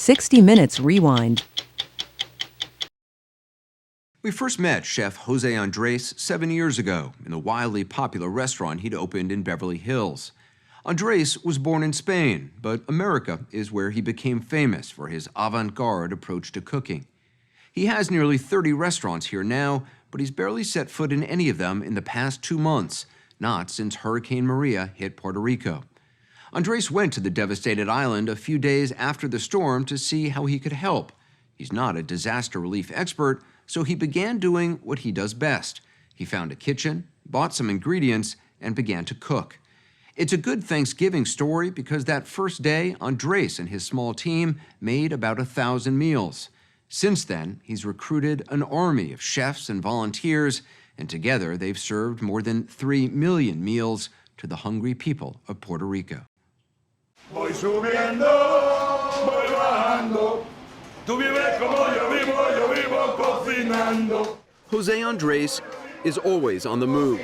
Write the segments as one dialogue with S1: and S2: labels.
S1: 60 Minutes Rewind.
S2: We first met Chef José Andrés 7 years ago in the wildly popular restaurant he'd opened in Beverly Hills. Andrés was born in Spain, but America is where he became famous for his avant-garde approach to cooking. He has nearly 30 restaurants here now, but he's barely set foot in any of them in the past 2 months, not since Hurricane Maria hit Puerto Rico. Andrés went to the devastated island a few days after the storm to see how he could help. He's not a disaster relief expert, so he began doing what he does best. He found a kitchen, bought some ingredients, and began to cook. It's a good Thanksgiving story because that first day, Andrés and his small team made about 1,000 meals. Since then, he's recruited an army of chefs and volunteers, and together they've served more than 3 million meals to the hungry people of Puerto Rico.
S3: Voy subiendo, voy bajando. Tú vives como yo vivo cocinando.
S2: José Andrés is always on the move.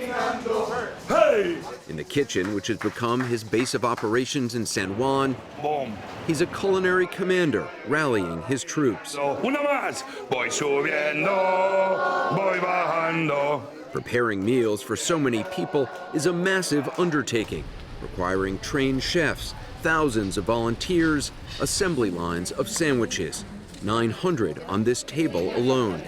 S3: Hey!
S2: In the kitchen, which has become his base of operations in San Juan,
S3: Boom.
S2: he's a culinary commander rallying his troops.
S3: Una más. Voy subiendo, voy bajando.
S2: Preparing meals for so many people is a massive undertaking, requiring trained chefs, thousands of volunteers, assembly lines of sandwiches, 900 on this table alone.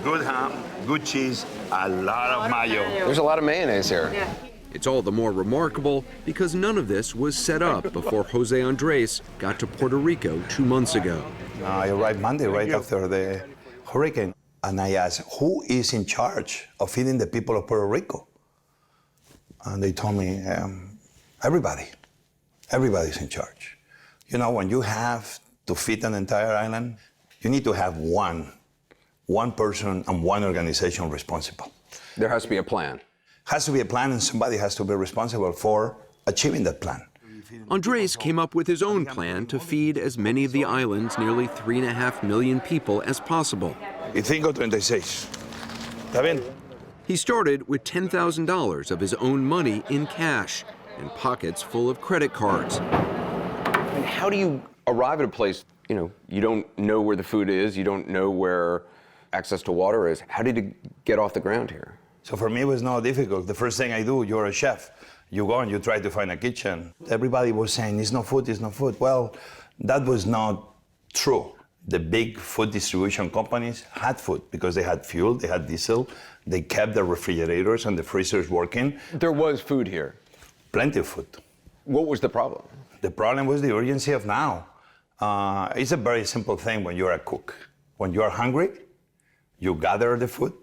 S3: Good ham, good cheese, a lot of mayo.
S4: There's a lot of mayonnaise here.
S5: Yeah.
S2: It's all the more remarkable because none of this was set up before José Andrés got to Puerto Rico 2 months ago.
S6: I arrived Monday right after the hurricane, and I asked, who is in charge of feeding the people of Puerto Rico? And they told me, everybody. Everybody's in charge. You know, when you have to feed an entire island, you need to have one person and one organization responsible.
S4: There has to be a plan.
S6: Has to be a plan, and somebody has to be responsible for achieving that plan.
S2: Andrés came up with his own plan to feed as many of the island's nearly 3.5 million people as possible.
S6: Y 5.36. ¿Está bien?
S2: He started with $10,000 of his own money in cash and pockets full of credit cards.
S4: And how do you arrive at a place, you don't know where the food is, you don't know where access to water is. How did you get off the ground here?
S6: So for me, it was not difficult. The first thing I do, you're a chef. You go and you try to find a kitchen. Everybody was saying, it's no food, it's no food. Well, that was not true. The big food distribution companies had food because they had fuel, they had diesel, they kept the refrigerators and the freezers working.
S4: There was food here.
S6: Plenty of food.
S4: What was the problem?
S6: The problem was the urgency of now. It's a very simple thing when you're a cook. When you're hungry, you gather the food,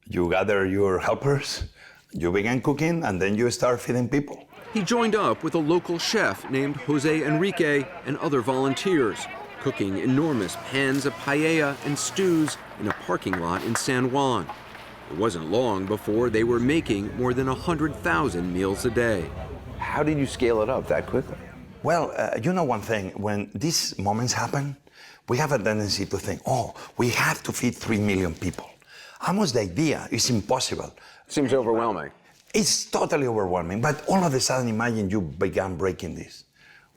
S6: you gather your helpers, you begin cooking, and then you start feeding people.
S2: He joined up with a local chef named José Enrique and other volunteers, cooking enormous pans of paella and stews in a parking lot in San Juan. It wasn't long before they were making more than 100,000 meals a day.
S4: How did you scale it up that quickly?
S6: Well, you know one thing, when these moments happen, we have a tendency to think, we have to feed 3 million people. Almost the idea is impossible.
S4: Seems overwhelming.
S6: It's totally overwhelming, but all of a sudden, imagine you began breaking this.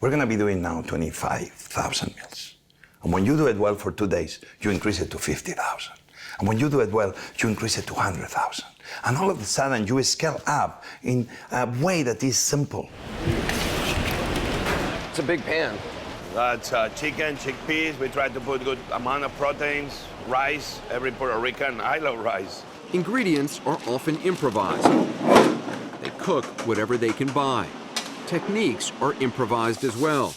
S6: We're gonna be doing now 25,000 meals. And when you do it well for 2 days, you increase it to 50,000. And when you do it well, you increase it to 100,000. And all of a sudden, you scale up in a way that is simple.
S4: It's a big pan.
S3: That's chicken, chickpeas. We try to put good amount of proteins, rice. Every Puerto Rican, I love rice.
S2: Ingredients are often improvised. They cook whatever they can buy. Techniques are improvised as well.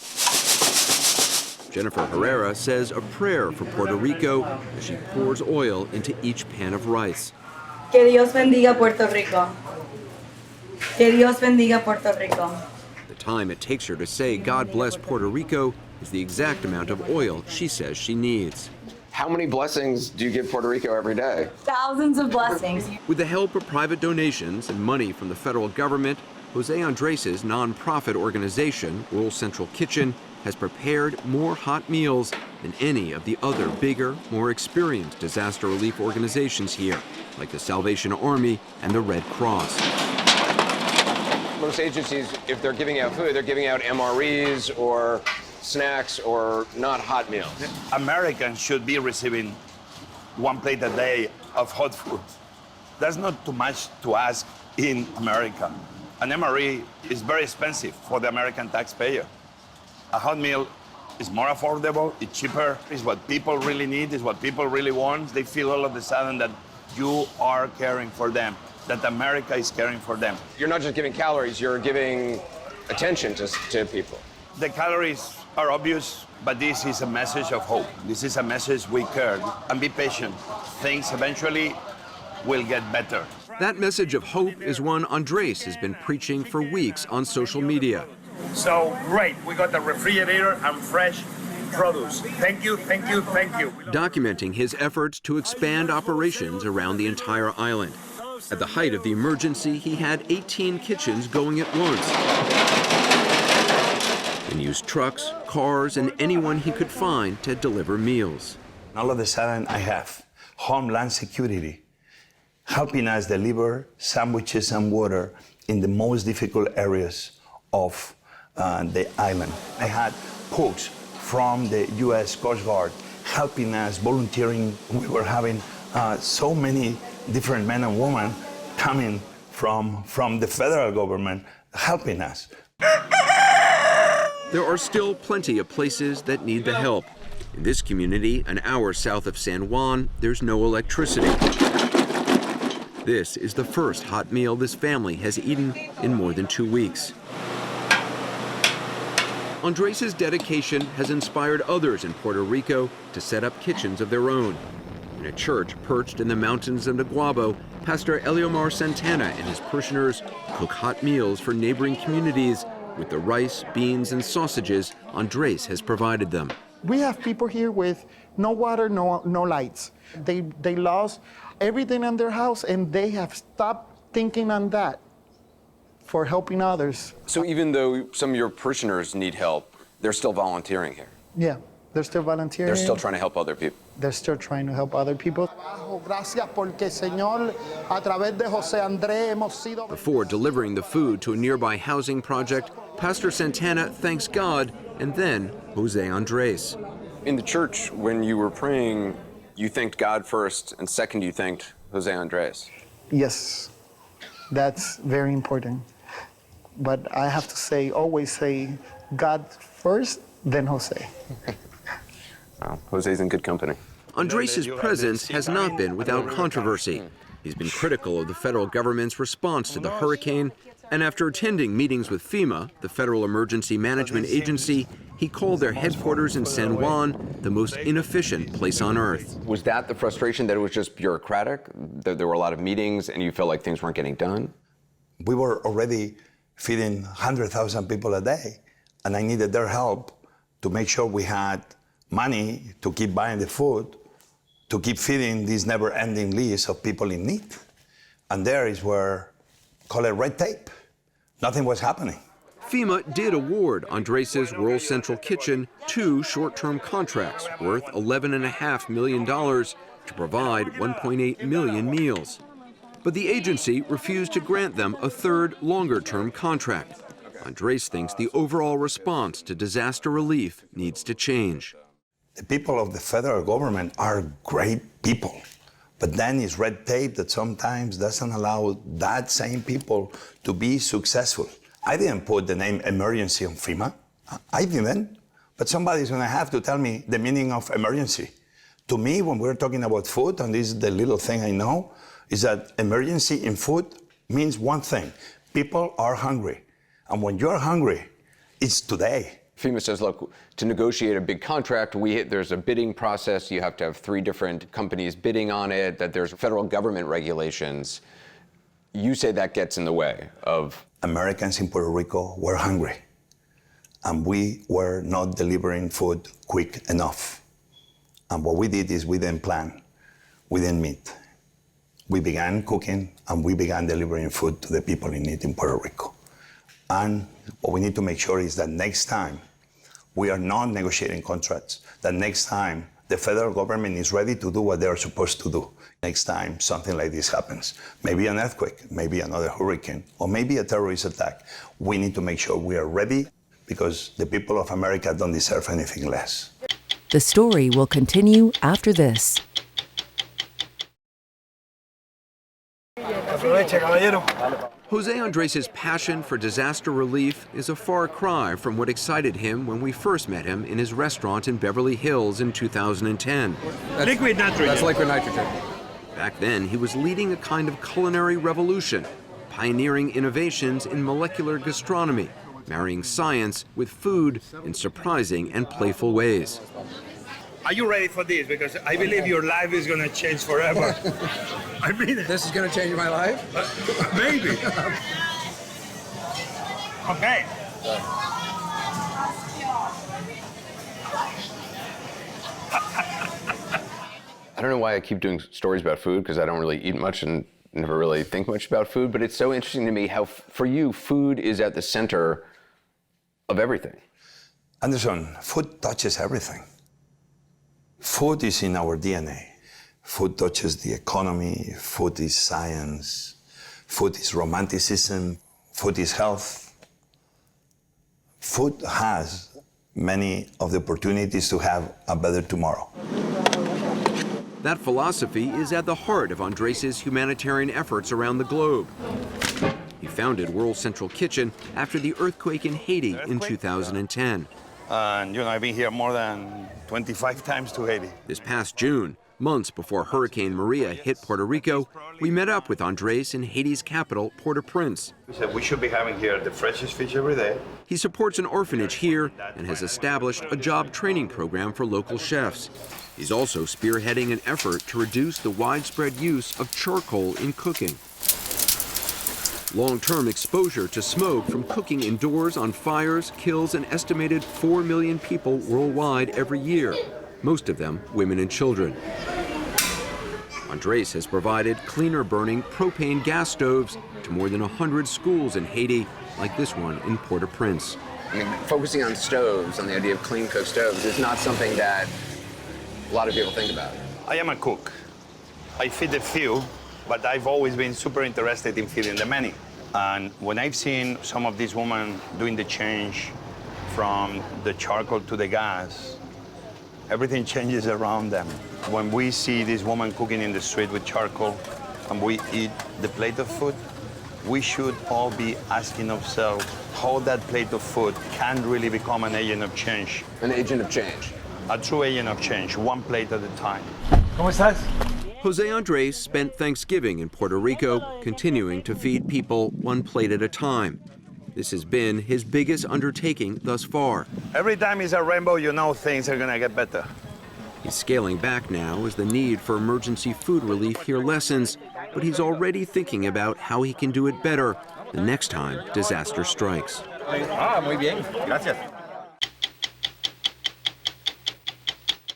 S2: Jennifer Herrera says a prayer for Puerto Rico as she pours oil into each pan of rice.
S7: Que Dios bendiga Puerto Rico. Que Dios bendiga Puerto Rico.
S2: The time it takes her to say God bless Puerto Rico is the exact amount of oil she says she needs.
S4: How many blessings do you give Puerto Rico every day?
S7: Thousands of blessings.
S2: With the help of private donations and money from the federal government, José Andrés' nonprofit organization, Rural Central Kitchen, has prepared more hot meals than any of the other bigger, more experienced disaster relief organizations here, like the Salvation Army and the Red Cross.
S4: most agencies, if they're giving out food, they're giving out MREs or snacks or not hot meals.
S3: Americans should be receiving 1 plate a day of hot food. That's not too much to ask in America. An MRE is very expensive for the American taxpayer. A hot meal is more affordable, it's cheaper, it's what people really need, it's what people really want. They feel all of a sudden that you are caring for them, that America is caring for them.
S4: You're not just giving calories, you're giving attention to people.
S3: The calories are obvious, but this is a message of hope. This is a message we care. And be patient. Things eventually will get better.
S2: That message of hope is one Andrés has been preaching for weeks on social media.
S3: So great, we got the refrigerator and fresh produce. Thank you, thank you, thank you.
S2: Documenting his efforts to expand operations around the entire island. At the height of the emergency, he had 18 kitchens going at once and used trucks, cars, and anyone he could find to deliver meals.
S6: All of a sudden, I have Homeland Security helping us deliver sandwiches and water in the most difficult areas of the island. I had cooks from the U.S. Coast Guard helping us, volunteering. We were having so many different men and women coming from the federal government helping us.
S2: There are still plenty of places that need the help. In this community, an hour south of San Juan, there's no electricity. This is the first hot meal this family has eaten in more than 2 weeks. Andrés' dedication has inspired others in Puerto Rico to set up kitchens of their own. In a church perched in the mountains of Naguabo, Pastor Eliomar Santana and his parishioners cook hot meals for neighboring communities with the rice, beans, and sausages Andrés has provided them.
S5: We have people here with no water, no lights. They lost everything in their house, and they have stopped thinking on that for helping others.
S4: So even though some of your parishioners need help, they're still volunteering here?
S5: Yeah, they're still volunteering.
S4: They're still trying to help other people?
S5: They're still trying to help other people.
S2: Before delivering the food to a nearby housing project, Pastor Santana thanks God and then José Andrés.
S4: In the church, when you were praying, you thanked God first, and second, you thanked José Andrés.
S5: Yes, that's very important. But I have to say, always say, God first, then José.
S4: Well, José's in good company.
S2: Andrés' presence has not been without controversy. He's been critical of the federal government's response to the hurricane, and after attending meetings with FEMA, the Federal Emergency Management Agency, he called their headquarters in San Juan the most inefficient place on earth.
S4: Was that the frustration, that it was just bureaucratic, that there were a lot of meetings and you felt like things weren't getting done?
S6: We were already feeding 100,000 people a day, and I needed their help to make sure we had money to keep buying the food, to keep feeding this never-ending list of people in need. And there is where, call it red tape. Nothing was happening.
S2: FEMA did award Andrés' Rural Central Kitchen 2 short-term contracts worth $11.5 million to provide 1.8 million meals. But the agency refused to grant them a third, longer-term contract. Andrés thinks the overall response to disaster relief needs to change.
S6: The people of the federal government are great people, but then it's red tape that sometimes doesn't allow that same people to be successful. I didn't put the name emergency on FEMA. I didn't, but somebody's gonna have to tell me the meaning of emergency. To me, when we're talking about food, and this is the little thing I know, is that emergency in food means one thing: people are hungry. And when you're hungry, it's today.
S4: FEMA says, look, to negotiate a big contract, there's a bidding process. You have to have 3 different companies bidding on it, that there's federal government regulations. You say that gets in the way of...
S6: Americans in Puerto Rico were hungry, and we were not delivering food quick enough. And what we did is we didn't plan, we didn't meet. We began cooking, and we began delivering food to the people in need in Puerto Rico. And what we need to make sure is that next time we are not negotiating contracts, that next time the federal government is ready to do what they're supposed to do. Next time something like this happens, maybe an earthquake, maybe another hurricane, or maybe a terrorist attack, we need to make sure we are ready because the people of America don't deserve anything less.
S1: The story will continue after this.
S2: José Andrés' passion for disaster relief is a far cry from what excited him when we first met him in his restaurant in Beverly Hills in 2010.
S8: Liquid nitrogen.
S9: That's liquid nitrogen.
S2: Back then, he was leading a kind of culinary revolution, pioneering innovations in molecular gastronomy, marrying science with food in surprising and playful ways.
S8: Are you ready for this? Because I believe your life is going to change forever. I mean it.
S9: This is going to change my life?
S8: Maybe. Okay.
S4: I don't know why I keep doing stories about food, because I don't really eat much and never really think much about food, but it's so interesting to me how, for you, food is at the center of everything.
S6: Anderson, food touches everything. Food is in our DNA. Food touches the economy, food is science, food is romanticism, food is health. Food has many of the opportunities to have a better tomorrow.
S2: That philosophy is at the heart of Andrés' humanitarian efforts around the globe. He founded World Central Kitchen after the earthquake in Haiti in 2010.
S3: And I've been here more than 25 times to Haiti.
S2: This past June, months before Hurricane Maria hit Puerto Rico, we met up with Andrés in Haiti's capital, Port-au-Prince.
S3: We said we should be having here the freshest fish every day.
S2: He supports an orphanage here and has established a job training program for local chefs. He's also spearheading an effort to reduce the widespread use of charcoal in cooking. Long-term exposure to smoke from cooking indoors on fires kills an estimated 4 million people worldwide every year, most of them women and children. Andrés has provided cleaner-burning propane gas stoves to more than 100 schools in Haiti, like this one in Port-au-Prince.
S4: I mean, focusing on stoves, on the idea of clean cook stoves, is not something that a lot of people think about.
S3: I am a cook. I feed a few, but I've always been super interested in feeding the many. And when I've seen some of these women doing the change from the charcoal to the gas, everything changes around them. When we see this woman cooking in the street with charcoal and we eat the plate of food, we should all be asking ourselves how that plate of food can really become an agent of change.
S4: An agent of change.
S3: A true agent of change, one plate at a time.
S8: ¿Cómo estás?
S2: José Andrés spent Thanksgiving in Puerto Rico, continuing to feed people one plate at a time. This has been his biggest undertaking thus far.
S3: Every time it's a rainbow, you know things are gonna get better.
S2: He's scaling back now as the need for emergency food relief here lessens, but he's already thinking about how he can do it better the next time disaster strikes.
S9: Muy bien. Gracias.